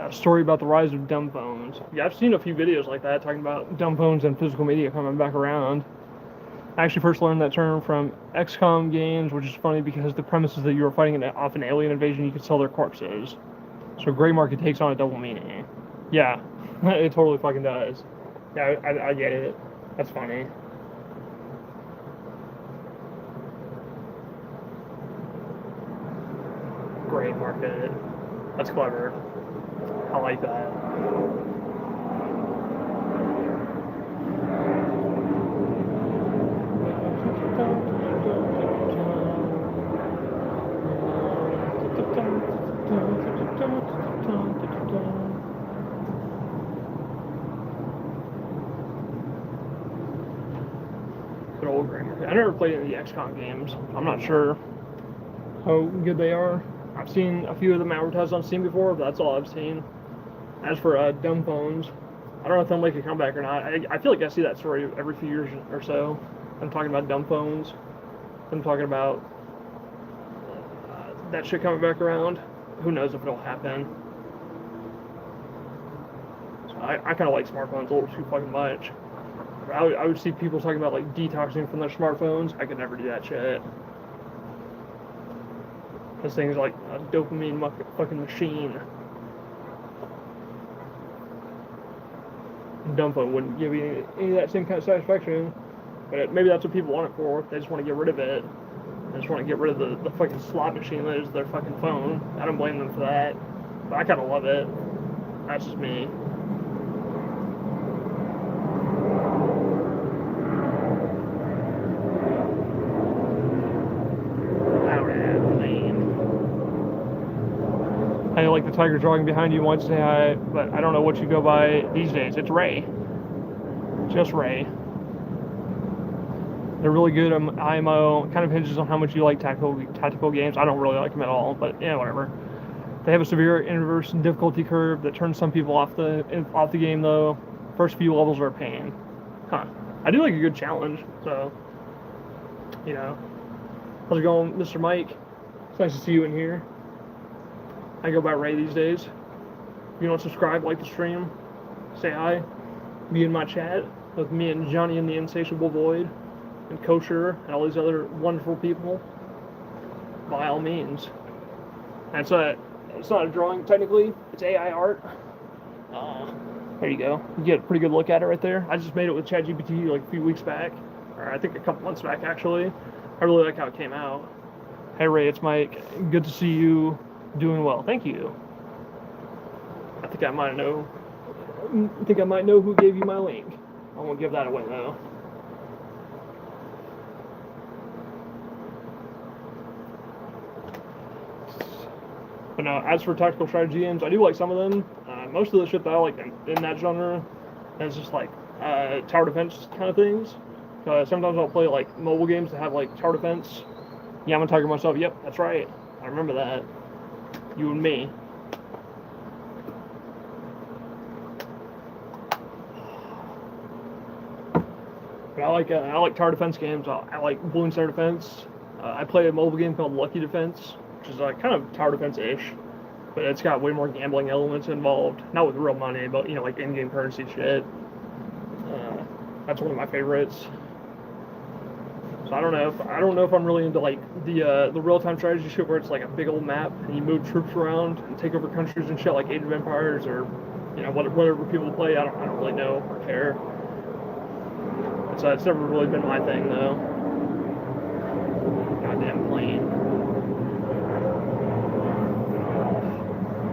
a story about the rise of dumb phones. Yeah, I've seen a few videos like that talking about dumb phones and physical media coming back around. I actually first learned that term from XCOM games, which is funny because the premise is that you were fighting off an alien invasion, you could sell their corpses. So gray market takes on a double meaning. Yeah, it totally fucking does. Yeah, I get it. That's funny. Gray market. That's clever. I like that. Good old gray market. I never played any of the XCOM games. I'm not sure how good they are. I've seen a few of them advertised on Steam before, but that's all I've seen. As for dumb phones, I don't know if they'll make a comeback or not. I feel like I see that story every few years or so. I'm talking about dumb phones. I'm talking about that shit coming back around. Who knows if it'll happen. So I kind of like smartphones a little too fucking much. I would see people talking about like detoxing from their smartphones. I could never do that shit. This thing's like a dopamine fucking machine. Dumb phone wouldn't give you any of that same kind of satisfaction. But maybe that's what people want it for. They just want to get rid of it. They just want to get rid of the fucking slot machine that is their fucking phone. I don't blame them for that. But I kind of love it. That's just me. Hey, like the tiger jogging behind you wants to say hi, but I don't know what you go by these days. It's Ray. Just Ray. They're really good IMO. Kind of hinges on how much you like tactical games. I don't really like them at all, but yeah, whatever. They have a severe inverse difficulty curve that turns some people off the game though. First few levels are a pain. Huh. I do like a good challenge, so you know. How's it going, Mr. Mike? It's nice to see you in here. I go by Ray these days. If you don't subscribe, like the stream, say hi. Be in my chat with me and Johnny and the Insatiable Void and Kosher and all these other wonderful people. By all means. And it's not a drawing technically, it's AI art. There you go. You get a pretty good look at it right there. I just made it with ChatGPT like a few weeks back, or I think a couple months back actually. I really like how it came out. Hey Ray, it's Mike. Good to see you doing well. Thank you. I think I might know who gave you my link. I won't give that away though. But no, as for tactical strategy games, I do like some of them. Most of the shit that I like in that genre is just like tower defense kind of things. Sometimes I'll play like mobile games that have like tower defense. Yeah, I'm a tiger myself. Yep, that's right. I remember that. You and me. But I like tower defense games. I like balloon center defense. I play a mobile game called Lucky Defense, which is kind of tower defense-ish, but it's got way more gambling elements involved. Not with real money, but like in-game currency shit. That's one of my favorites. So I don't know if I'm really into like the real-time strategy shit where it's like a big old map and you move troops around and take over countries and shit like Age of Empires or whatever people play. I don't really know or care. It's never really been my thing though. Goddamn plane.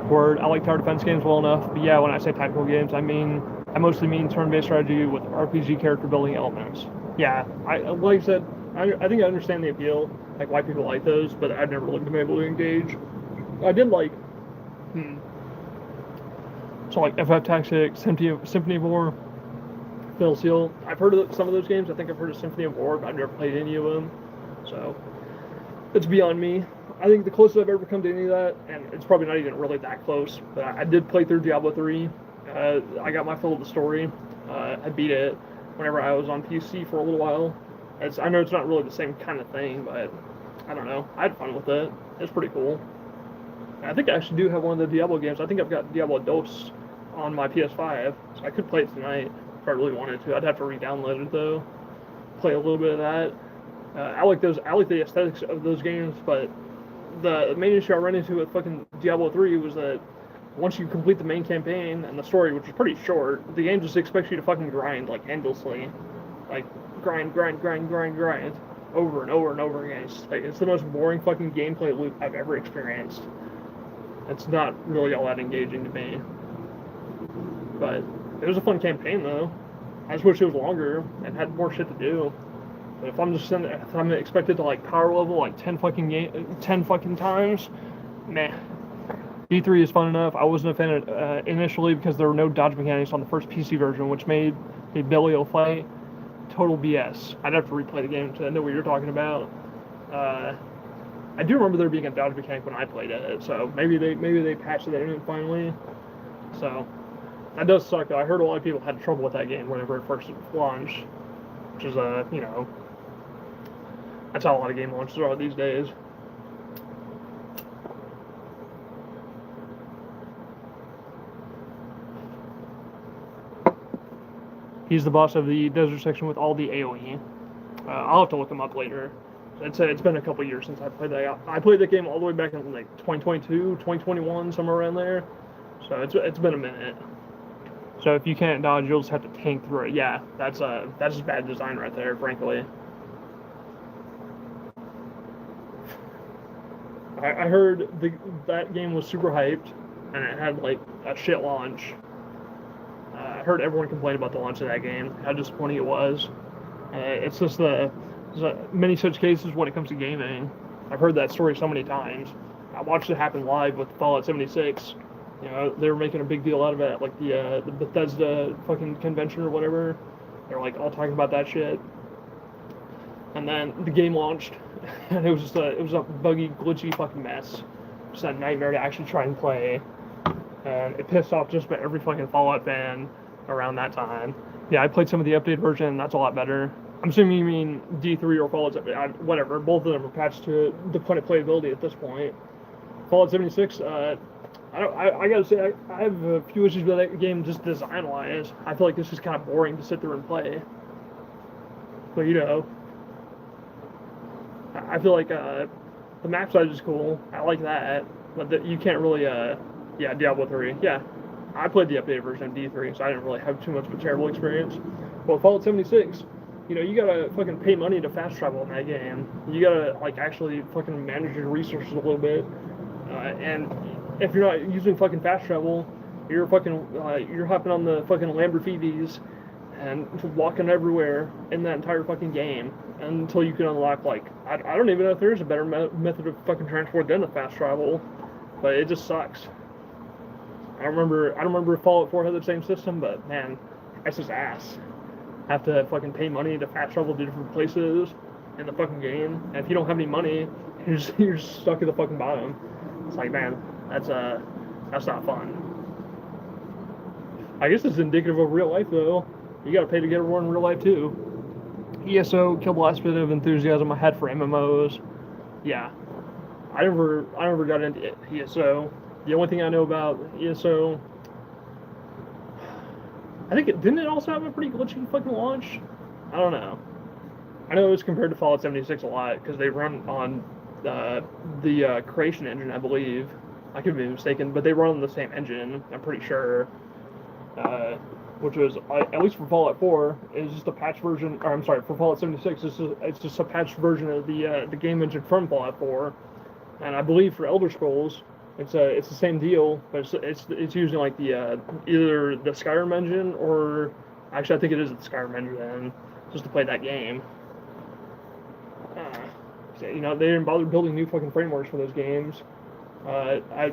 Word, I like tower defense games well enough, but yeah, when I say tactical games, I mostly mean turn-based strategy with RPG character building elements. Yeah, like I said, I think I understand the appeal, like why people like those, but I've never really been able to engage. I did like, so like FF Tactics, Symphony of War, Fatal Seal. I've heard of some of those games. I think I've heard of Symphony of War, but I've never played any of them, so it's beyond me. I think the closest I've ever come to any of that, and it's probably not even really that close, but I did play through Diablo 3. I got my fill of the story. I beat it whenever I was on PC for a little while. I know it's not really the same kind of thing, but I don't know. I had fun with it. It's pretty cool. I think I actually do have one of the Diablo games. I think I've got Diablo Dos on my PS5, so I could play it tonight if I really wanted to. I'd have to re-download it though. Play a little bit of that. I like the aesthetics of those games, but the main issue I ran into with fucking Diablo 3 was that once you complete the main campaign and the story, which is pretty short, the game just expects you to fucking grind like endlessly, like grind over and over and over again. It's the most boring fucking gameplay loop I've ever experienced. It's not really all that engaging to me, but it was a fun campaign though. I just wish it was longer and had more shit to do. But if I'm expected to like power level like 10 fucking times, meh. D3 is fun enough. I wasn't a fan of initially because there were no dodge mechanics on the first PC version, which made the Belial fight total BS. I'd have to replay the game to know what you're talking about. I do remember there being a dodge mechanic when I played it, so maybe they patched that in finally. So that does suck though. I heard a lot of people had trouble with that game whenever it first launched, which is that's how a lot of game launches are these days. He's the boss of the desert section with all the AoE. I'll have to look him up later. It's been a couple years since I played that. I played that game all the way back in like 2022, 2021, somewhere around there. So it's been a minute. So if you can't dodge, you'll just have to tank through it. Yeah, that's just bad design right there, frankly. I heard that game was super hyped, and it had like a shit launch. I heard everyone complain about the launch of that game, how disappointing it was. It's just many such cases when it comes to gaming. I've heard that story so many times. I watched it happen live with Fallout 76. You know, they were making a big deal out of it, like the Bethesda fucking convention or whatever. They're like all talking about that shit. And then the game launched, and it was a buggy, glitchy fucking mess. Just a nightmare to actually try and play. And it pissed off just about every fucking Fallout fan around that time. Yeah, I played some of the updated version, and that's a lot better. I'm assuming you mean D3 or Fallout, whatever. Both of them are patched to the point of playability at this point. Fallout 76, I gotta say, I have a few issues with that game just design-wise. I feel like it's just kind of boring to sit there and play. But, you know, I feel like the map size is cool. I like that. But you can't really, yeah, Diablo 3. Yeah, I played the updated version of D3, so I didn't really have too much of a terrible experience. Well, Fallout 76, you know, you gotta fucking pay money to fast travel in that game. You gotta, like, actually fucking manage your resources a little bit. And if you're not using fucking fast travel, you're fucking, you're hopping on the fucking Lamborghinis and walking everywhere in that entire fucking game until you can unlock, like, I don't even know if there is a better method of fucking transport than the fast travel, but it just sucks. I don't remember if Fallout 4 had the same system, but man, that's just ass. Have to fucking pay money to fast travel to different places in the fucking game, and if you don't have any money, you're just stuck at the fucking bottom. It's like, man, that's not fun. I guess it's indicative of real life, though. You gotta pay to get reward in real life, too. ESO killed the last bit of enthusiasm I had for MMOs. Yeah. I never got into ESO. The only thing I know about ESO, I think didn't it also have a pretty glitchy fucking launch? I don't know. I know it's compared to Fallout 76 a lot, because they run on the creation engine, I believe. I could be mistaken, but they run on the same engine, I'm pretty sure. Which was, at least for Fallout 4, is just a patch version, or I'm sorry, for Fallout 76, it's just a patched version of the game engine from Fallout 4. And I believe for Elder Scrolls, it's the same deal, but it's using like the either the Skyrim engine or actually I think it is the Skyrim engine just to play that game. So, you know, they didn't bother building new fucking frameworks for those games. I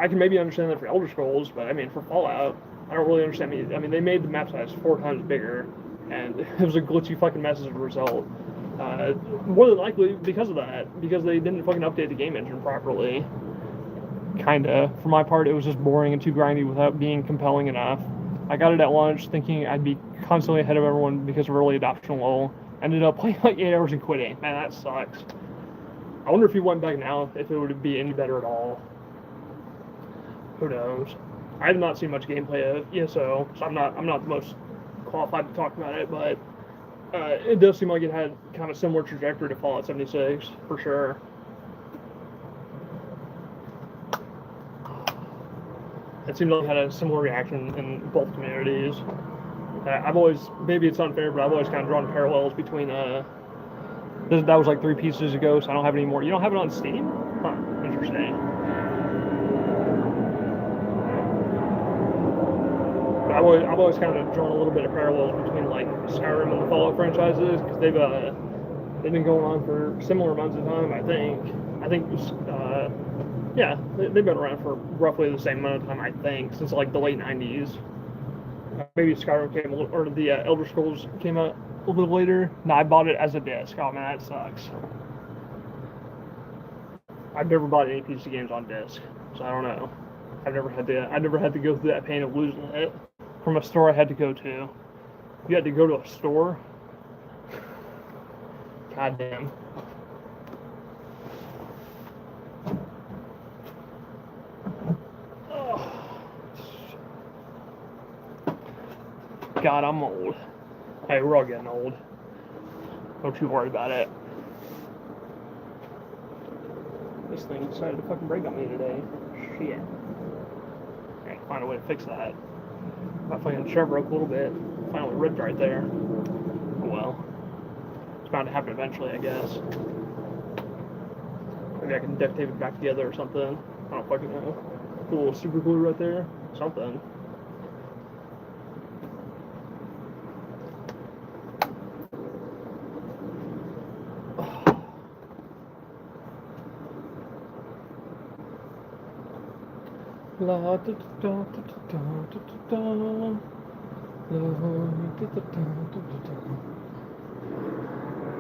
can maybe understand that for Elder Scrolls, but I mean for Fallout, I don't really understand. I mean they made the map size 4 times bigger, and it was a glitchy fucking mess as a result. More than likely because of that, because they didn't fucking update the game engine properly. Kinda. For my part, it was just boring and too grindy without being compelling enough. I got it at launch thinking I'd be constantly ahead of everyone because of early adoption lull. Ended up playing like 8 hours and quitting. Man, that sucks. I wonder if you went back now, if it would be any better at all. Who knows? I have not seen much gameplay of ESO, so I'm not the most qualified to talk about it, but it does seem like it had kind of similar trajectory to Fallout 76, for sure. It seemed like it had a similar reaction in both communities. Maybe it's unfair, but I've always kind of drawn parallels between, that was like 3 pieces ago, so I don't have any more. You don't have it on Steam? Huh, interesting. But I've always kind of drawn a little bit of parallels between like Skyrim and the Fallout franchises, because they've been going on for similar amounts of time, I think. Yeah, they've been around for roughly the same amount of time, I think, since like the late 90s. Maybe Skyrim came, or the Elder Scrolls came out a little later. No, I bought it as a disc. Oh man, that sucks. I've never bought any PC games on disc, so I don't know. I've never had to go through that pain of losing it from a store I had to go to. You had to go to a store? God damn. God, I'm old. Hey, we're all getting old. Don't you worry about it. This thing decided to fucking break on me today. Shit. I gotta find a way to fix that. My fucking chair broke a little bit. Finally ripped right there. Oh well. It's bound to happen eventually, I guess. Maybe I can duct tape it back together or something. I don't fucking know. Put a little super glue right there. Something. La da da da da da da da da.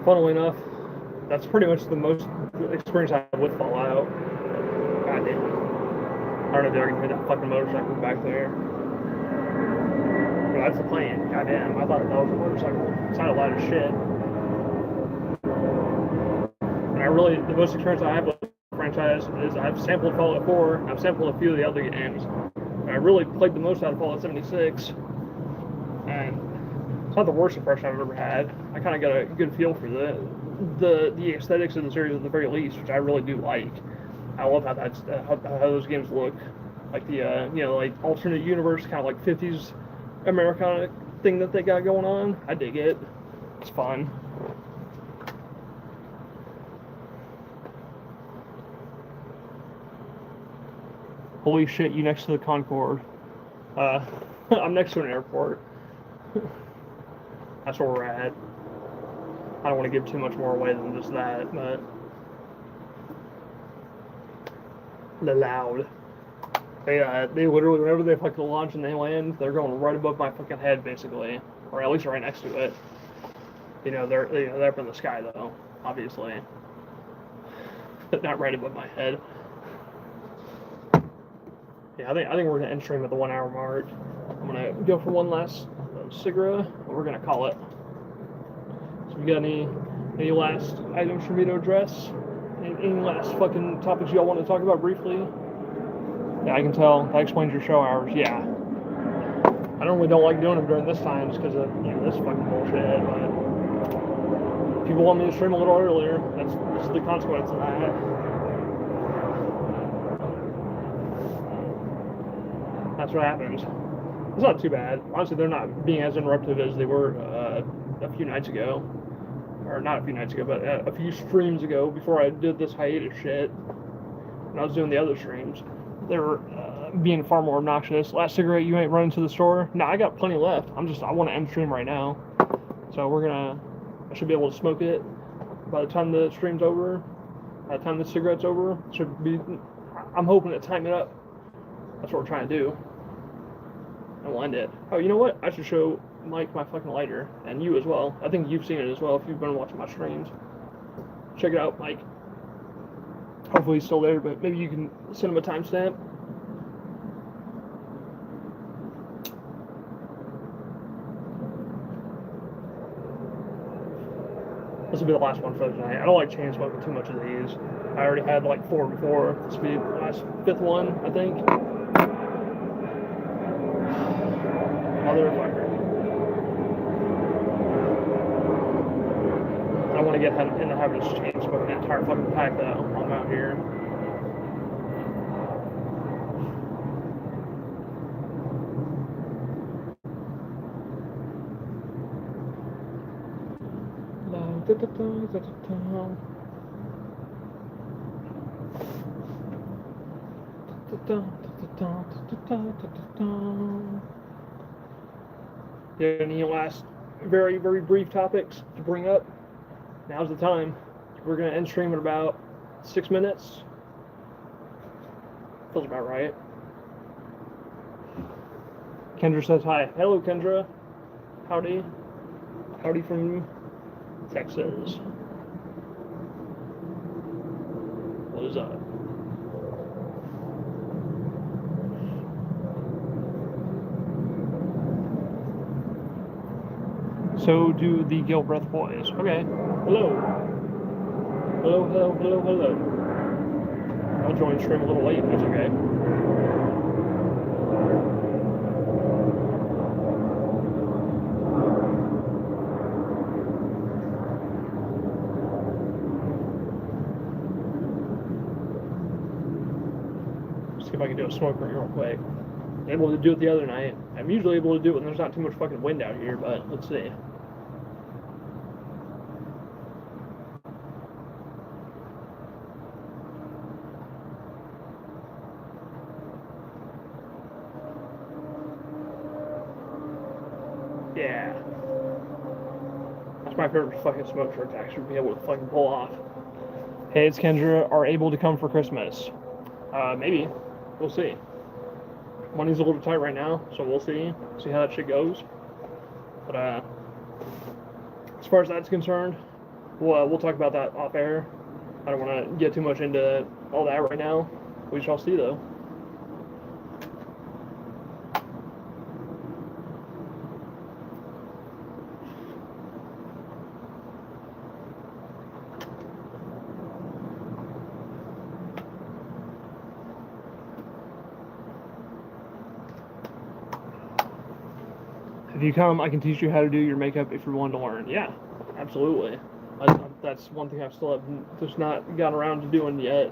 Funnily enough, that's pretty much the most experience I have with Fallout. God damn. I don't know if I can hear that fucking motorcycle back there. But that's the plane. God damn. I thought that was a motorcycle. It sounded loud as shit. And the most experience I have with the franchise is I've sampled Fallout 4, I've sampled a few of the other games. And I really played the most out of Fallout 76. And it's not the worst impression I've ever had. I kind of got a good feel for the aesthetics of the series at the very least, which I really do like. I love how those games look, like the like alternate universe kind of like 50s Americana thing that they got going on. I dig it. It's fun. Holy shit! You next to the Concorde? I'm next to an airport. That's where we're at. I don't want to give too much more away than just that, but the loud. They literally, whenever they fucking launch and they land, they're going right above my fucking head, basically, or at least right next to it. They're up in the sky though, obviously, but not right above my head. Yeah, I think we're gonna end stream at the 1 hour mark. I'm gonna go for one last cigarette. What we're gonna call it. So we got any last items for me to address? Any last fucking topics y'all want to talk about briefly? Yeah, I can tell. That explains your show hours. Yeah. I normally don't like doing them during this time just because of this fucking bullshit. But people want me to stream a little earlier. That's the consequence of that. That's what happens. It's not too bad. Honestly, they're not being as interruptive as they were a few nights ago. Or not a few nights ago, but a few streams ago before I did this hiatus shit. When I was doing the other streams. They were being far more obnoxious. Last cigarette you ain't running to the store? Nah, I got plenty left. I want to end stream right now. So I should be able to smoke it by the time the stream's over. By the time the cigarette's over, I'm hoping to time it up. That's what we're trying to do. And we'll end it. Oh, you know what? I should show Mike my fucking lighter. And you as well. I think you've seen it as well if you've been watching my streams. Check it out, Mike. Hopefully he's still there, but maybe you can send him a timestamp. This will be the last one for tonight. I don't like chain smoking too much of these. I already had like 4 before. This will be the last 5th one, I think. Motherfucker. I want to get in the habit of chain smoking the entire fucking pack though while I'm out here. Any last very, very brief topics to bring up? Now's the time. We're going to end stream in about 6 minutes. Feels about right. Kendra says hi. Hello, Kendra. Howdy. Howdy from Texas. What is up? So do the Gilbreth boys. Okay. Hello. Hello, hello, hello, hello. I'll join stream a little late. That's okay. See if I can do a smoke ring real quick. I'm able to do it the other night. I'm usually able to do it when there's not too much fucking wind out here, but let's see. Yeah. That's my favorite fucking smoke trick to actually be able to fucking pull off. Hey, it's Kendra are able to come for Christmas. Maybe. We'll see. money's a little tight right now, so we'll see how that shit goes. But as far as that's concerned, we'll talk about that off air. I don't want to get too much into all that right now. We shall see, though. If you come, I can teach you how to do your makeup if you're willing to learn. Yeah, absolutely. That's one thing I've still have just not gotten around to doing yet.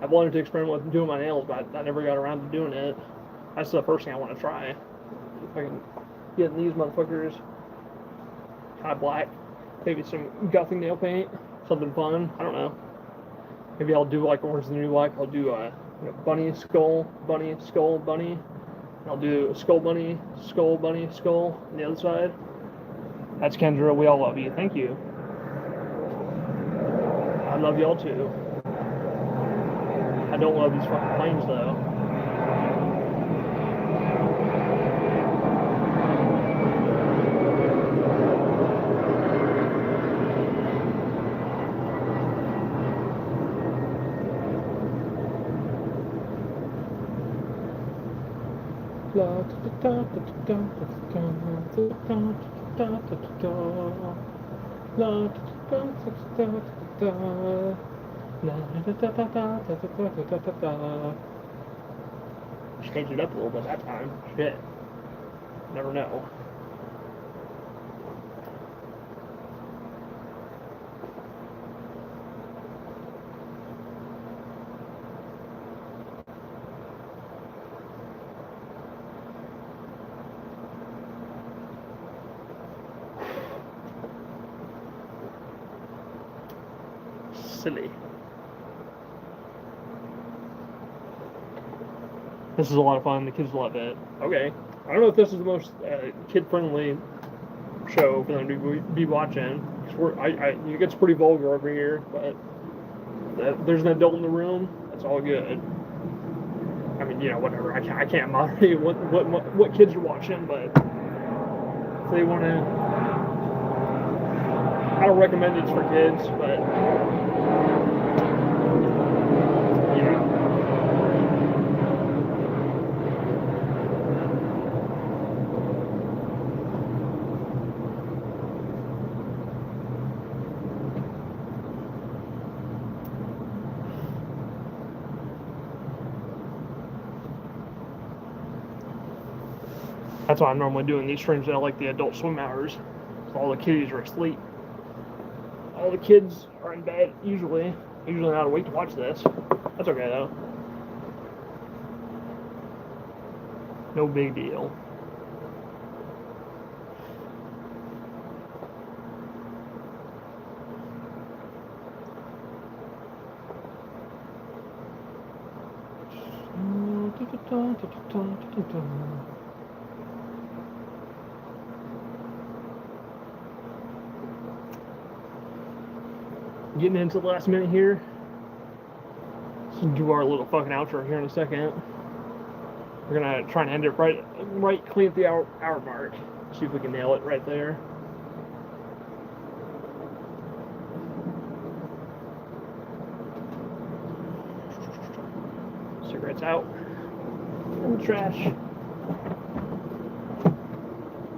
I've wanted to experiment with doing my nails, but I never got around to doing it. That's the first thing I want to try. If I can get these motherfuckers kind of black, maybe some guffing nail paint, something fun. I don't know. Maybe I'll do like Orange is the New Black. I'll do bunny, skull, bunny, skull, bunny. I'll do skull, bunny, skull, bunny, skull on the other side. That's Kendra. We all love you. Thank you. I love y'all too. I don't love these fucking planes though. Changed it up a little bit that time. Shit. Never know. Silly. This is a lot of fun. The kids love it. Okay. I don't know if this is the most kid-friendly show for them to be watching. It gets pretty vulgar over here, but there's an adult in the room. That's all good. I mean, whatever. I can't moderate what kids are watching, but if they want to, I don't recommend it's for kids, but that's why I'm normally doing these streams at like the adult swim hours. So all the kiddies are asleep. All the kids are in bed, usually not awake to watch this. That's okay though. No big deal. Getting into the last minute here. Let's do our little fucking outro here in a second. We're gonna try and end it right clean at the hour mark. See if we can nail it right there. Cigarettes out. In the trash.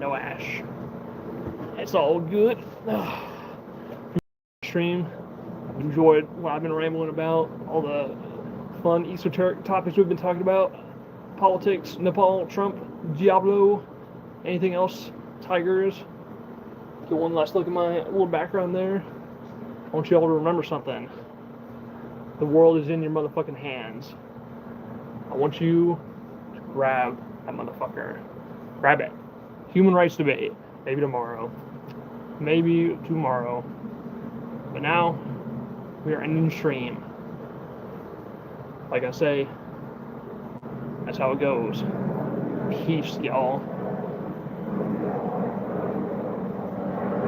No ash. It's all good. Stream. Enjoyed what I've been rambling about, all the fun esoteric topics we've been talking about, politics, Nepal, Trump, Diablo, anything else, tigers. Get one last look at my little background there. I want you all to remember something. The world is in your motherfucking hands. I want you to grab that motherfucker. Grab it. Human rights debate. Maybe tomorrow. Maybe tomorrow. But now, we are ending the stream. Like I say, that's how it goes. Peace, y'all.